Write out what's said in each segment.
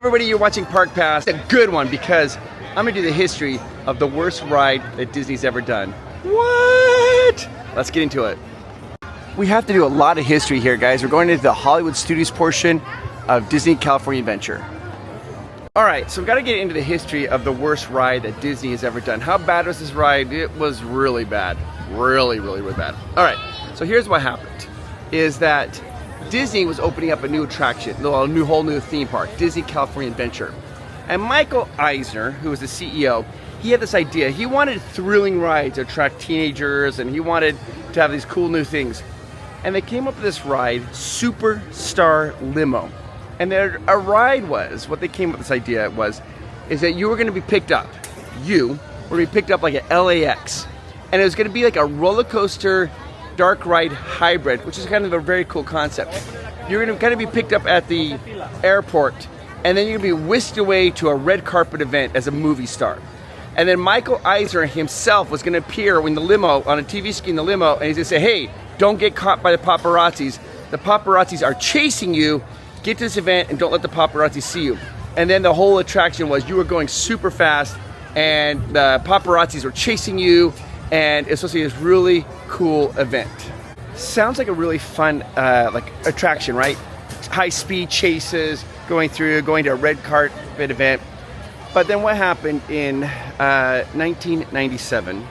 Everybody, you're watching Park Pass, a good one, because I'm gonna do the history of the worst ride that Disney's ever done. What? Let's get into it. We have to do a lot of history here, guys. We're going into the Hollywood Studios portion of Disney California Adventure. All right, so we've got to get into the history of the worst ride that Disney has ever done. How bad was this ride? It was really bad. Really bad. All right, so here's what happened, is that Disney was opening up a new attraction, a whole new theme park, Disney California Adventure. And Michael Eisner, who was the CEO, he had this idea. He wanted thrilling rides to attract teenagers, and he wanted to have these cool new things. And they came up with this ride, Superstar Limo. And a ride was, what they came up with this idea was, is that you were gonna be picked up. You were gonna be picked up like an LAX. And it was gonna be like a roller coaster dark ride hybrid, which is kind of a very cool concept. You're gonna kind of be picked up at the airport, and then you're gonna be whisked away to a red carpet event as a movie star. And then Michael Eisner himself was gonna appear in the limo, on a TV screen in the limo, and he's gonna say, hey, don't get caught by the paparazzis. The paparazzis are chasing you. Get to this event and don't let the paparazzi see you. And then the whole attraction was you were going super fast, and the paparazzis were chasing you, and it's supposed to be this really cool event. Sounds like a really fun attraction, right? High speed chases, going to a red carpet event. But then what happened in 1997,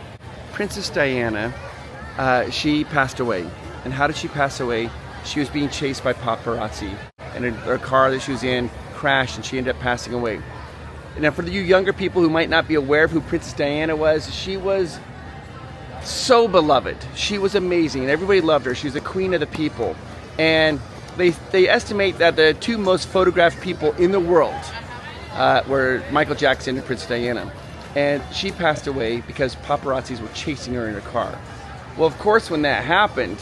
Princess Diana, she passed away. And how did she pass away? She was being chased by paparazzi, and her car that she was in crashed, and she ended up passing away. Now, for you younger people who might not be aware of who Princess Diana was, she was so beloved. She was amazing, and everybody loved her. She was the queen of the people. And they estimate that the two most photographed people in the world were Michael Jackson and Princess Diana. And she passed away because paparazzis were chasing her in her car. Well, of course, when that happened,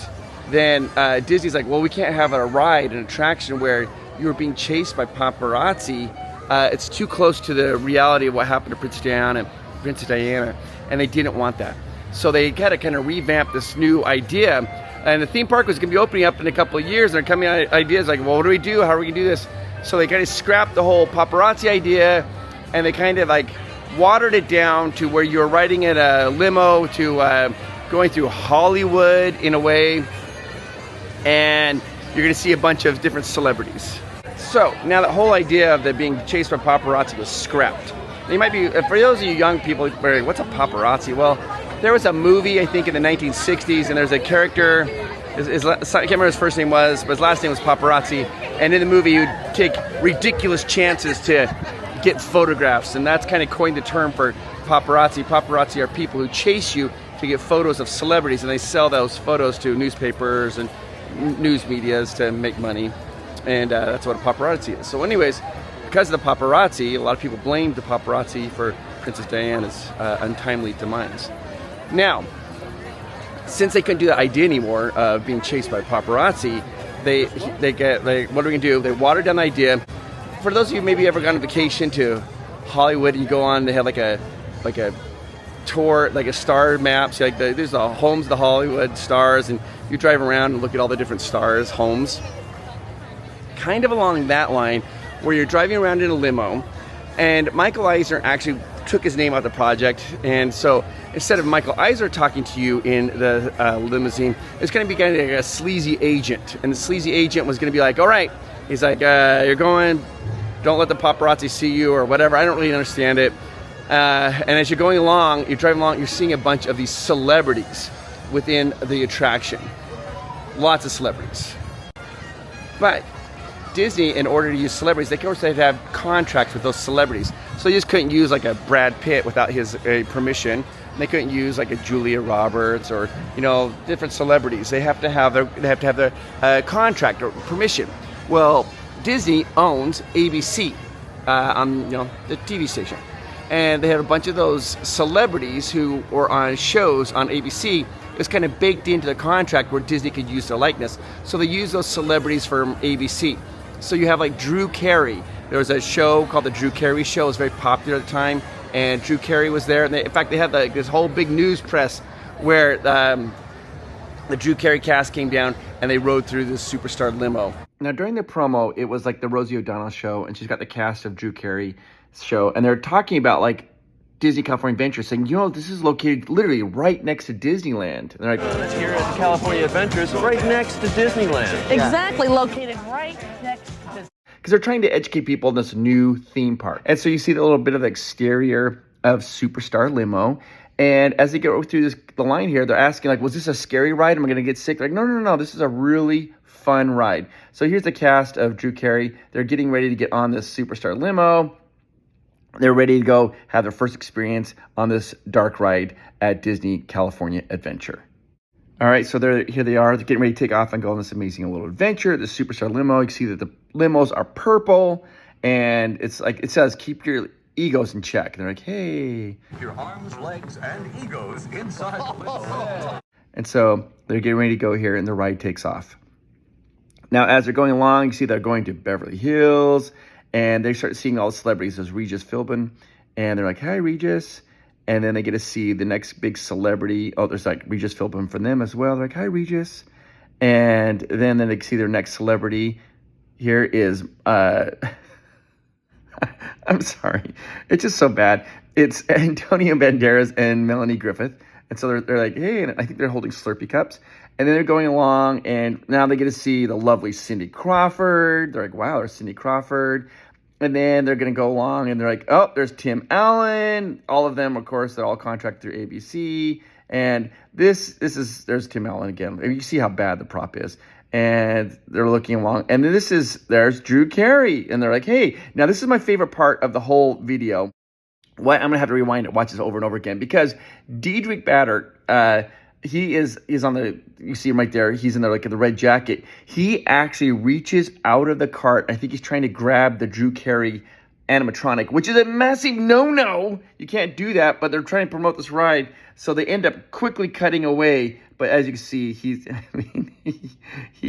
then Disney's like, well, we can't have a ride, an attraction where you were being chased by paparazzi. It's too close to the reality of what happened to Princess Diana, and they didn't want that. So they had to kind of revamp this new idea, and the theme park was going to be opening up in a couple of years, and they're coming out ideas like, well, what do we do? How are we going to do this? So they kind of scrapped the whole paparazzi idea, and they kind of like watered it down to where you're riding in a limo to going through Hollywood in a way, and you're going to see a bunch of different celebrities. So now the whole idea of them being chased by paparazzi was scrapped. You might be, for those of you young people, what's a paparazzi? Well, there was a movie, I think, in the 1960s, and there's a character, I can't remember what his first name was, but his last name was Paparazzi, and in the movie you'd take ridiculous chances to get photographs, and that's kind of coined the term for paparazzi. Paparazzi are people who chase you to get photos of celebrities, and they sell those photos to newspapers and news medias to make money, and that's what a paparazzi is. So anyways, because of the paparazzi, a lot of people blamed the paparazzi for Princess Diana's untimely demise. Now, since they couldn't do that idea anymore of being chased by paparazzi, what are we gonna do? They watered down the idea. For those of you maybe ever gone on vacation to Hollywood, and you go on, they have like a tour, like a star map. So like there's the homes of the Hollywood stars, and you drive around and look at all the different stars' homes. Kind of along that line, where you're driving around in a limo, and Michael Eisner actually took his name out of the project, and so instead of Michael Eisner talking to you in the limousine, it's going to be kind of like a sleazy agent, and the sleazy agent was going to be like, all right, he's like, you're going, don't let the paparazzi see you, or whatever. I don't really understand it. And as you're going along, you're driving along, you're seeing a bunch of these celebrities within the attraction. Lots of celebrities. But Disney, in order to use celebrities, they also had to have contracts with those celebrities. So you just couldn't use like a Brad Pitt without his permission. They couldn't use like a Julia Roberts or, you know, different celebrities. They have to have their contract or permission. Well, Disney owns ABC on the TV station, and they had a bunch of those celebrities who were on shows on ABC. It was kind of baked into the contract where Disney could use their likeness. So they used those celebrities from ABC. So you have like Drew Carey. There was a show called The Drew Carey Show. It was very popular at the time, and Drew Carey was there. And in fact, they had this whole big news press where the Drew Carey cast came down, and they rode through this Superstar Limo. Now, during the promo, it was like the Rosie O'Donnell show, and she's got the cast of Drew Carey show, and they're talking about like Disney California Adventure, saying, you know, this is located literally right next to Disneyland. And they're like, That's here at California Adventures, right next to Disneyland. Exactly, located right next to Disneyland. Because they're trying to educate people in this new theme park. And so you see the little bit of the exterior of Superstar Limo. And as they go through the line here, they're asking, like, was this a scary ride? Am I going to get sick? They're like, no, this is a really fun ride. So here's the cast of Drew Carey. They're getting ready to get on this Superstar Limo. They're ready to go have their first experience on this dark ride at Disney California Adventure. All right, so here they are. They're getting ready to take off and go on this amazing little adventure, the Superstar Limo. You can see that the limos are purple, and it's like it says, keep your egos in check. And they're like, hey. Your arms, legs, and egos inside the limo. And so they're getting ready to go here, and the ride takes off. Now, as they're going along, you see they're going to Beverly Hills, and they start seeing all the celebrities. There's Regis Philbin, and they're like, hi, Regis. And then they get to see the next big celebrity. Oh, there's like Regis Philbin from them as well. They're like, hi, Regis. And then they see their next celebrity. Here is, I'm sorry. It's just so bad. It's Antonio Banderas and Melanie Griffith. And so they're like, hey, and I think they're holding Slurpee cups. And then they're going along, and now they get to see the lovely Cindy Crawford. They're like, wow, there's Cindy Crawford. And then they're going to go along, and they're like, oh, there's Tim Allen. All of them, of course, they're all contracted through ABC. And there's Tim Allen again. You see how bad the prop is. And they're looking along. And then there's Drew Carey. And they're like, hey, now this is my favorite part of the whole video. I'm going to have to rewind it, watch this over and over again. Because Diedrich Bader, he is on you see him right there. He's in like the red jacket. He actually reaches out of the cart. I think he's trying to grab the Drew Carey animatronic, which is a massive no-no. You can't do that, but they're trying to promote this ride. So they end up quickly cutting away. But as you can see, he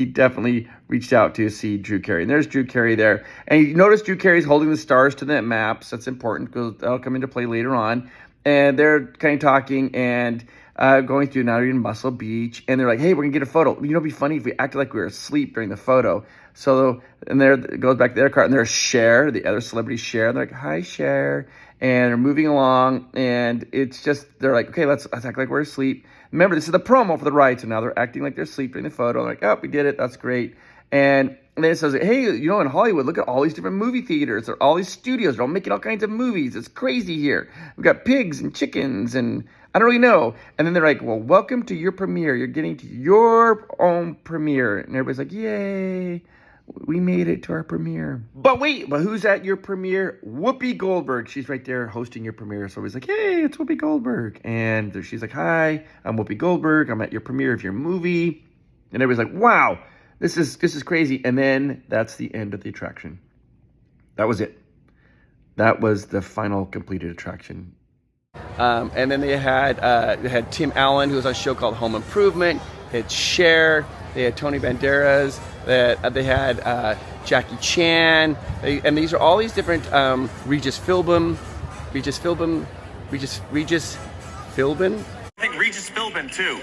definitely reached out to see Drew Carey. And there's Drew Carey there. And you notice Drew Carey's holding the stars to the maps. That's important because that'll come into play later on. And they're kind of talking and going through, now they're in Muscle Beach. And they're like, hey, we're going to get a photo. You know, it'd be funny if we acted like we were asleep during the photo. So, and there it goes back to their cart. And there's Cher, the other celebrity Cher. They're like, hi, Cher. And they're moving along. And it's just, they're like, okay, let's act like we're asleep. Remember, this is the promo for the ride. So now they're acting like they're asleep during the photo. They're like, oh, we did it. That's great. And then it says, hey, you know, in Hollywood, look at all these different movie theaters. There are all these studios. They're all making all kinds of movies. It's crazy here. We've got pigs and chickens and I don't really know. And then they're like, well, welcome to your premiere. You're getting to your own premiere. And everybody's like, yay, we made it to our premiere. But wait, who's at your premiere? Whoopi Goldberg. She's right there hosting your premiere. So he's like, hey, it's Whoopi Goldberg. And she's like, hi, I'm Whoopi Goldberg. I'm at your premiere of your movie. And everybody's like, wow, this is crazy. And then that's the end of the attraction. That was it. That was the final completed attraction. And then they had Tim Allen, who was on a show called Home Improvement. They had Cher. They had Tony Banderas. They had Jackie Chan. And these are all these different Regis Philbin. I think Regis Philbin too.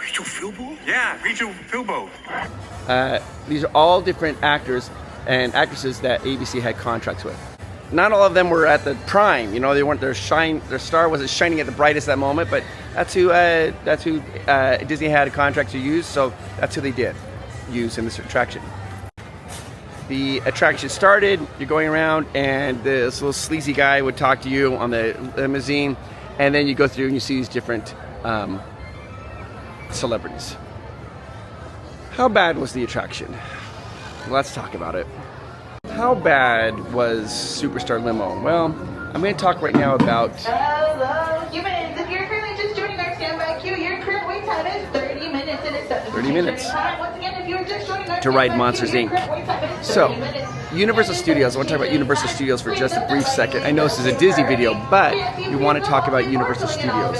Rachel Philbo? Yeah, Rachel Philbo. These are all different actors and actresses that ABC had contracts with. Not all of them were at the prime, you know. They weren't their star wasn't shining at the brightest at that moment. But that's who Disney had a contract to use, so that's who they did use in this attraction. The attraction started. You're going around, and this little sleazy guy would talk to you on the limousine, and then you go through and you see these different celebrities. How bad was the attraction? Let's talk about it. How bad was Superstar Limo? Well, I'm going to talk right now about... Hello, humans. If you're currently just joining our standby queue, your current wait time is 30 minutes. And it's 30 minutes. Once again, if you're just joining our to ride Monsters, Inc. So, Universal Studios. I want to talk about Universal Studios for just a brief second. I know this is a Disney video, but we want to talk about Universal Studios.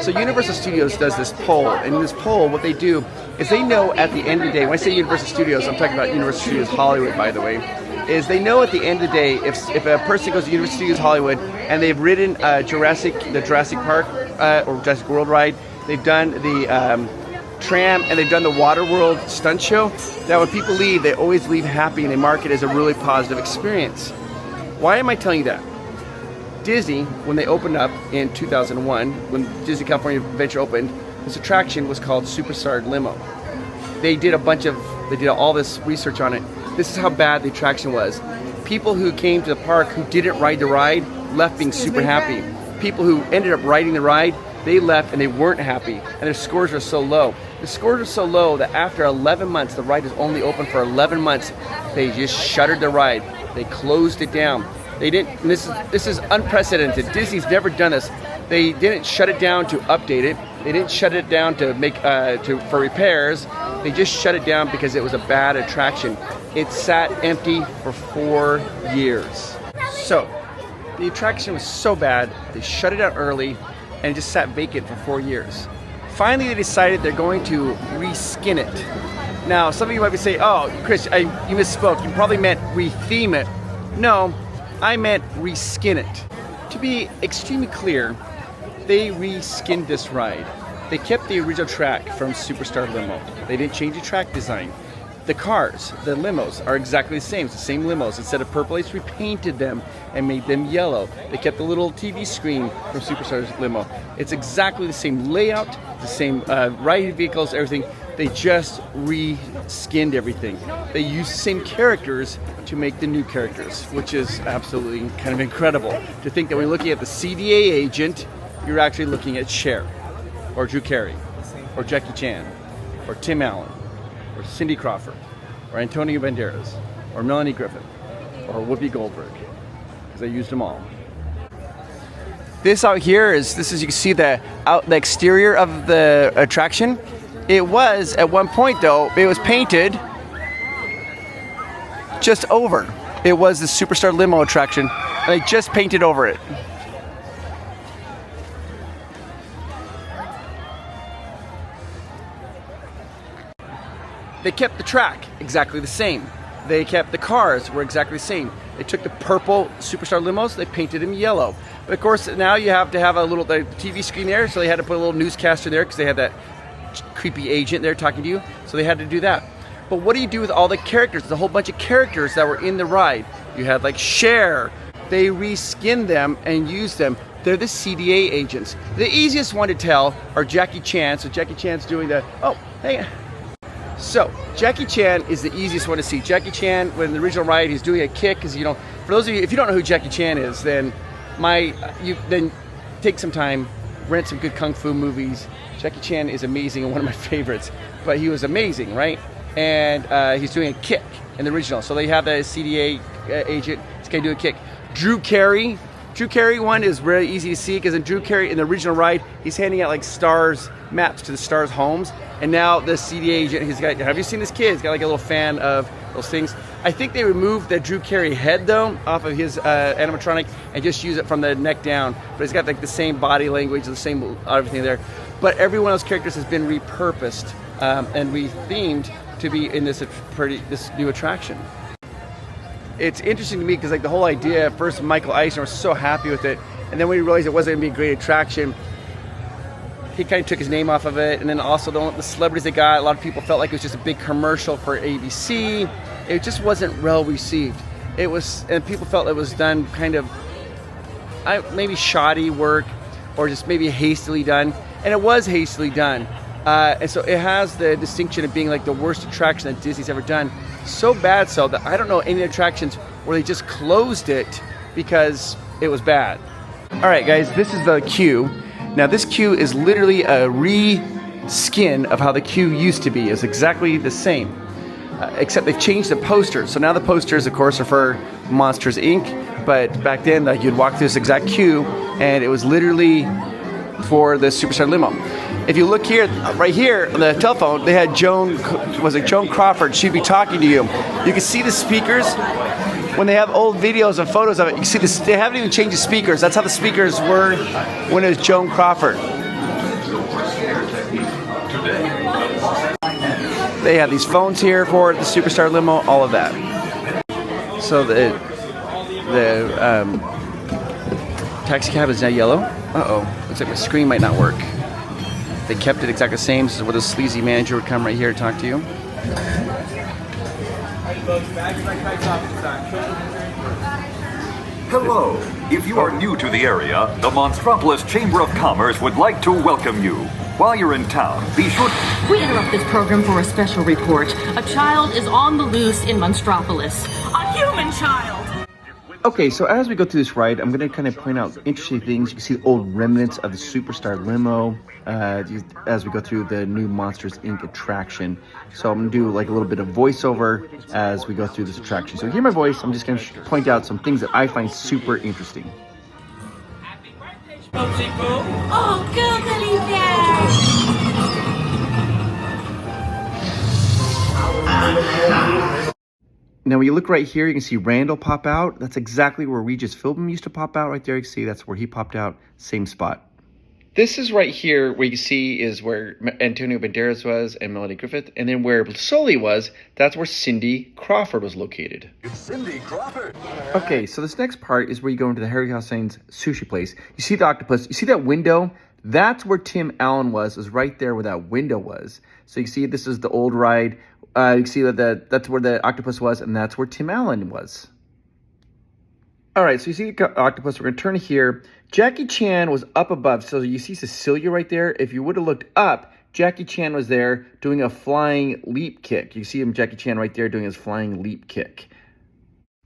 So Universal Studios does this poll, and in this poll, what they do is they know at the end of the day, when I say Universal Studios, I'm talking about Universal Studios Hollywood, by the way, is they know at the end of the day, if a person goes to Universal Studios Hollywood and they've ridden the Jurassic Park or Jurassic World ride, they've done the tram and they've done the Water World stunt show, that when people leave, they always leave happy and they mark it as a really positive experience. Why am I telling you that? Disney, when they opened up in 2001, when Disney California Adventure opened, this attraction was called Superstar Limo. They did all this research on it. This is how bad the attraction was. People who came to the park who didn't ride the ride left being super happy. People who ended up riding the ride, they left and they weren't happy, and their scores are so low. The scores are so low that after 11 months, the ride was only open for 11 months, they just shuttered the ride. They closed it down. They didn't, this is unprecedented. Disney's never done this. They didn't shut it down to update it. They didn't shut it down to make for repairs. They just shut it down because it was a bad attraction. It sat empty for 4 years. So the attraction was so bad, they shut it down early and it just sat vacant for 4 years. Finally, they decided they're going to reskin it. Now, some of you might be saying, oh, Chris, you misspoke. You probably meant retheme it. No, I meant reskin it. To be extremely clear, they reskinned this ride. They kept the original track from Superstar Limo. They didn't change the track design. The cars, the limos, are exactly the same. It's the same limos. Instead of purple, they repainted them and made them yellow. They kept the little TV screen from Superstar's Limo. It's exactly the same layout, the same ride vehicles, everything. They just re-skinned everything. They used the same characters to make the new characters, which is absolutely kind of incredible. To think that when you're looking at the CDA agent, you're actually looking at Cher, or Drew Carey, or Jackie Chan, or Tim Allen, or Cindy Crawford, or Antonio Banderas, or Melanie Griffith, or Whoopi Goldberg, because I used them all. This out here is, you can see the exterior of the attraction. It was, at one point though, it was painted just over. It was the Superstar Limo attraction, and they just painted over it. They kept the track exactly the same. They kept the cars were exactly the same. They took the purple Superstar Limos, they painted them yellow. But of course, now you have to have the TV screen there, so they had to put a little newscaster there because they had that creepy agent there talking to you, so they had to do that. But what do you do with all the characters? There's a whole bunch of characters that were in the ride. You had like Cher. They reskinned them and used them. They're the CDA agents. The easiest one to tell are Jackie Chan. So Jackie Chan's doing the, oh, hey. So Jackie Chan is the easiest one to see. Jackie Chan, when the original ride, he's doing a kick, because for those of you, if you don't know who Jackie Chan is, then then take some time, rent some good kung fu movies. Jackie Chan is amazing and one of my favorites, but he was amazing, right? And he's doing a kick in the original. So they have the CDA agent, this guy do a kick. Drew Carey one is really easy to see, because in Drew Carey, in the original ride, he's handing out like stars, maps to the stars' homes. And now the CDA agent, have you seen this kid? He's got like a little fan of those things. I think they removed the Drew Carey head though off of his animatronic and just use it from the neck down. But it's got like the same body language, the same everything there. But every one of those characters has been repurposed and rethemed to be in this new attraction. It's interesting to me because like the whole idea, at first Michael Eisner was so happy with it, and then when he realized it wasn't going to be a great attraction, he kind of took his name off of it. And then also the celebrities they got, a lot of people felt like it was just a big commercial for ABC. It just wasn't well received. And people felt it was done kind of maybe shoddy work, or just maybe hastily done. And it was hastily done. And so it has the distinction of being like the worst attraction that Disney's ever done. So bad so that I don't know any attractions where they just closed it because it was bad. All right, guys, this is the queue. Now this queue is literally a re-skin of how the queue used to be. It's exactly the same, except they've changed the posters. So now the posters, of course, are for Monsters Inc. But back then, like, you'd walk through this exact queue, and it was literally for the Superstar Limo. If you look here, right here on the telephone, they had Joan Crawford. She'd be talking to you. You can see the speakers. When they have old videos and photos of it, you can see this, they haven't even changed the speakers. That's how the speakers were when it was Joan Crawford. They have these phones here for the Superstar Limo, all of that. So the taxi cab is now yellow. Uh-oh, looks like my screen might not work. They kept it exactly the same. This is where the sleazy manager would come right here to talk to you. Hello. If you are new to the area, the Monstropolis Chamber of Commerce would like to welcome you. While you're in town, be sure to... We interrupt this program for a special report. A child is on the loose in Monstropolis. A human child! Okay, so as we go through this ride, I'm going to kind of point out interesting things. You can see the old remnants of the Superstar Limo as we go through the new Monsters, Inc. attraction. So I'm going to do like a little bit of voiceover as we go through this attraction. So hear my voice. I'm just going to point out some things that I find super interesting. Happy birthday, Spokesy Poo! Oh, googly bear! Now, when you look right here, you can see Randall pop out. That's exactly where Regis Philbin used to pop out right there. You can see that's where he popped out. Same spot. This is right here where you can see is where Antonio Banderas was and Melanie Griffith. And then where Sully was, that's where Cindy Crawford was located. It's Cindy Crawford. Okay, so this next part is where you go into the Harry Hossain's sushi place. You see the octopus. You see that window? That's where Tim Allen was right there where that window was. So you see this is the old ride. You can see that that's where the octopus was, and that's where Tim Allen was. All right, so you see the octopus. We're going to turn here. Jackie Chan was up above. So you see Cecilia right there. If you would have looked up, Jackie Chan was there doing a flying leap kick. You see him, Jackie Chan, right there doing his flying leap kick.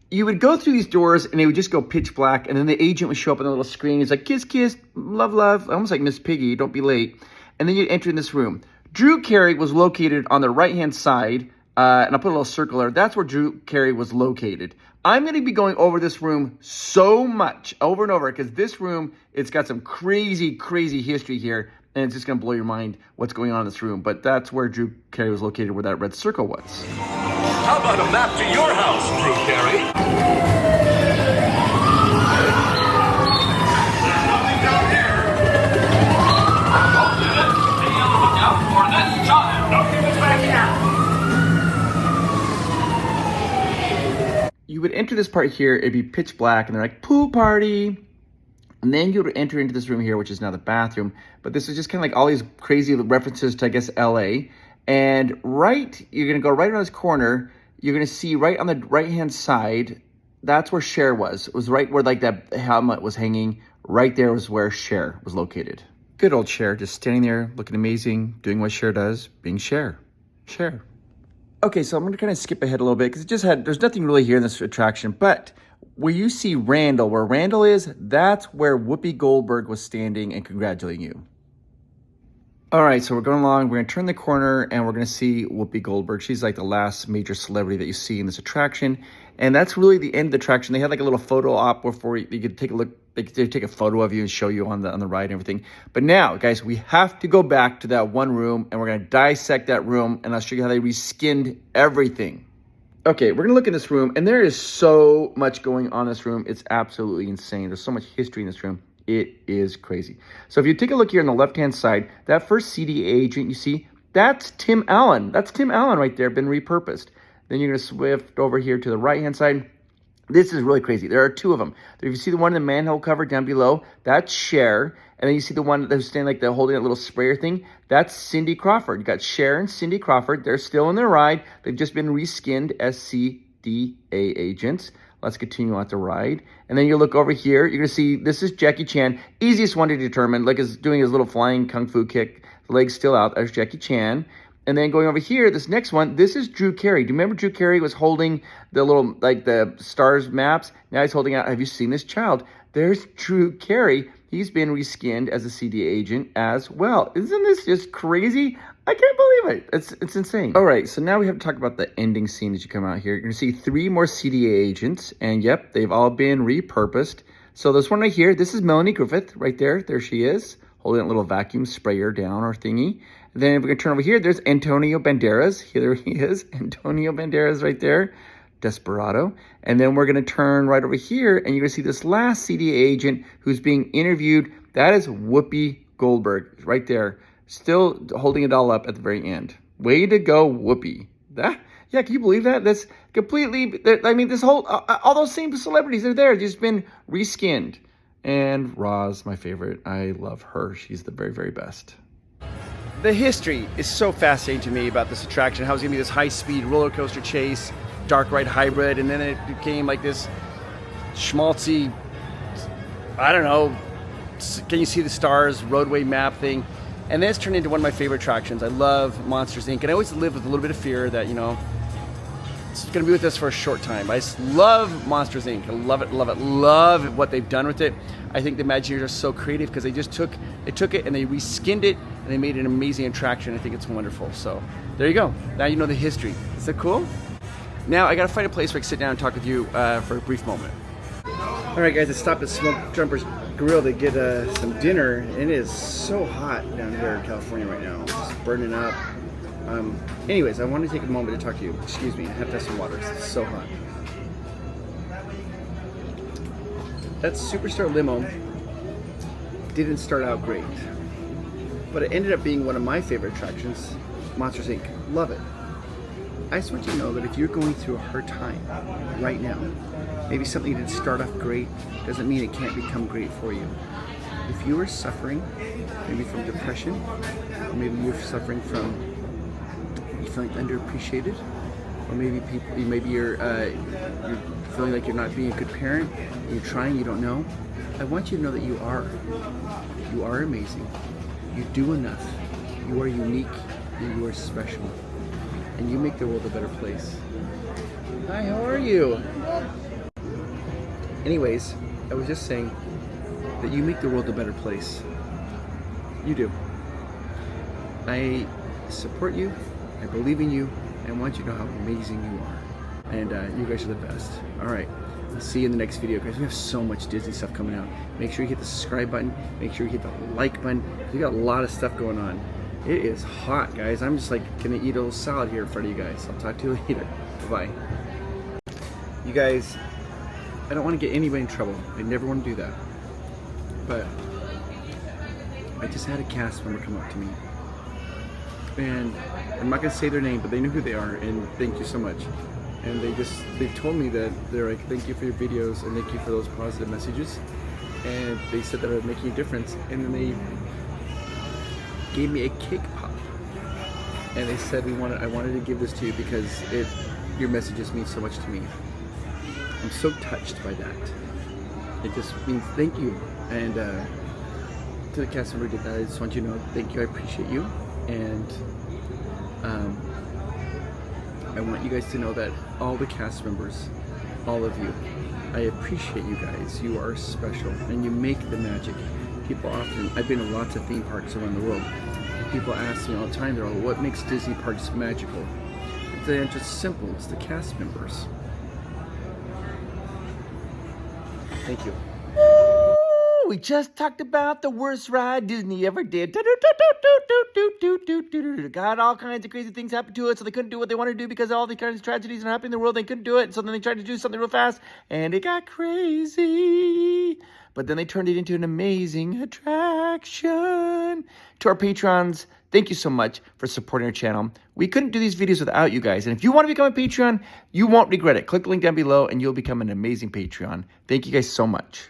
You would go through these doors, and they would just go pitch black, and then the agent would show up on the little screen. He's like, kiss, kiss, love, love, almost like Miss Piggy, don't be late. And then you'd enter in this room. Drew Carey was located on the right-hand side, and I'll put a little circle there. That's where Drew Carey was located. I'm going to be going over this room so much, over and over, because this room, it's got some crazy, crazy history here, and it's just going to blow your mind what's going on in this room. But that's where Drew Carey was located, where that red circle was. How about a map to your house, Drew Carey? You would enter this part here, it'd be pitch black, and they're like, pool party. And then you would enter into this room here, which is now the bathroom. But this is just kind of like all these crazy references to, I guess, LA. And you're going to go right around this corner. You're going to see right on the right-hand side, that's where Cher was. It was right where like that helmet was hanging. Right there was where Cher was located. Good old Cher, just standing there, looking amazing, doing what Cher does, being Cher. Cher. Okay, so I'm going to kind of skip ahead a little bit because there's nothing really here in this attraction. But where you see Randall, where Randall is, that's where Whoopi Goldberg was standing and congratulating you. All right, so we're going along. We're going to turn the corner and we're going to see Whoopi Goldberg. She's like the last major celebrity that you see in this attraction. And that's really the end of the attraction. They had like a little photo op before you could take a look. They could take a photo of you and show you on the ride and everything. But now, guys, we have to go back to that one room and we're going to dissect that room and I'll show you how they reskinned everything. Okay, we're going to look in this room and there is so much going on in this room. It's absolutely insane. There's so much history in this room. It is crazy. So if you take a look here on the left-hand side, that first CD agent you see, that's Tim Allen. That's Tim Allen right there, been repurposed. Then you're going to swift over here to the right-hand side. This is really crazy. There are two of them. If you see the one in the manhole cover down below, that's Cher. And then you see the one that's standing like they're holding that little sprayer thing. That's Cindy Crawford. You got Cher and Cindy Crawford. They're still in their ride. They've just been reskinned as CDA agents. Let's continue on the ride. And then you look over here. You're going to see this is Jackie Chan. Easiest one to determine. Like is doing his little flying kung fu kick. The legs still out. There's Jackie Chan. And then going over here, this next one, this is Drew Carey. Do you remember Drew Carey was holding the little, like the stars maps? Now he's holding out. Have you seen this child? There's Drew Carey. He's been reskinned as a CD agent as well. Isn't this just crazy? I can't believe it. It's insane. All right, so now we have to talk about the ending scene as you come out here. You're going to see 3 more CDA agents. And yep, they've all been repurposed. So this one right here, this is Melanie Griffith right there. There she is, holding that little vacuum sprayer down or thingy. And then if we can turn over here, there's Antonio Banderas. Here he is, Antonio Banderas right there, Desperado. And then we're going to turn right over here, and you're going to see this last CDA agent who's being interviewed. That is Whoopi Goldberg right there, still holding it all up at the very end. Way to go, Whoopi. Yeah, can you believe that? That's completely, I mean, this whole, all those same celebrities are there, just been reskinned. And Roz, my favorite. I love her. She's the very, very best. the history is so fascinating to me about this attraction. How it's gonna be this high-speed roller coaster chase, dark ride hybrid, and then it became like this schmaltzy, I don't know, can you see the stars roadway map thing, and then it's turned into one of my favorite attractions. I love Monsters Inc. and I always live with a little bit of fear that, you know, it's gonna be with us for a short time. I just love Monsters Inc. I love it, love it, love what they've done with it. I think the Imagineers are so creative because they just took it and they reskinned it and they made an amazing attraction. I think it's wonderful. So there you go. Now you know the history. Is that cool? Now I gotta find a place where I can sit down and talk with you for a brief moment. All right, guys, I stopped at Smoke Jumper's Grill to get some dinner, and it is so hot down here in California right now. It's just burning up. Anyways, I wanted to take a moment to talk to you. Excuse me, I have to have some water. It's so hot. That Superstar Limo didn't start out great, but it ended up being one of my favorite attractions, Monsters Inc. Love it. I just want you to know that if you're going through a hard time right now, maybe something didn't start off great, doesn't mean it can't become great for you. If you are suffering, maybe from depression, or maybe you're suffering from feeling underappreciated, or maybe you're feeling like you're not being a good parent, and you're trying, you don't know, I want you to know that you are amazing, you do enough, you are unique, and you are special, and you make the world a better place. Hi, how are you? Anyways, I was just saying that you make the world a better place. You do. I support you, I believe in you, and I want you to know how amazing you are. And you guys are the best. All right, I'll see you in the next video, guys. We have so much Disney stuff coming out. Make sure you hit the subscribe button. Make sure you hit the like button. We got a lot of stuff going on. It is hot, guys. I'm just like gonna eat a little salad here in front of you guys. I'll talk to you later. Bye-bye. You guys, I don't want to get anybody in trouble. I never want to do that. But I just had a cast member come up to me. And I'm not going to say their name, but they know who they are, and thank you so much. And they told me that they're like, thank you for your videos and thank you for those positive messages. And they said that it would make a difference. And then they gave me a cake pop. And they said I wanted to give this to you because your messages mean so much to me. I'm so touched by that. It just means thank you. And to the cast member who did that, I just want you to know, thank you, I appreciate you. And I want you guys to know that all the cast members, all of you, I appreciate you guys. You are special and you make the magic. People often, I've been to lots of theme parks around the world, and people ask me all the time, they're all, what makes Disney parks magical? The answer's simple, it's the cast members. Thank you. We just talked about the worst ride Disney ever did. Got all kinds of crazy things happen to it, so they couldn't do what they wanted to do because all the kinds of tragedies are happening in the world. They couldn't do it, so then they tried to do something real fast, and it got crazy. But then they turned it into an amazing attraction. To our patrons, thank you so much for supporting our channel. We couldn't do these videos without you guys, and if you want to become a Patreon, you won't regret it. Click the link down below, and you'll become an amazing Patreon. Thank you guys so much.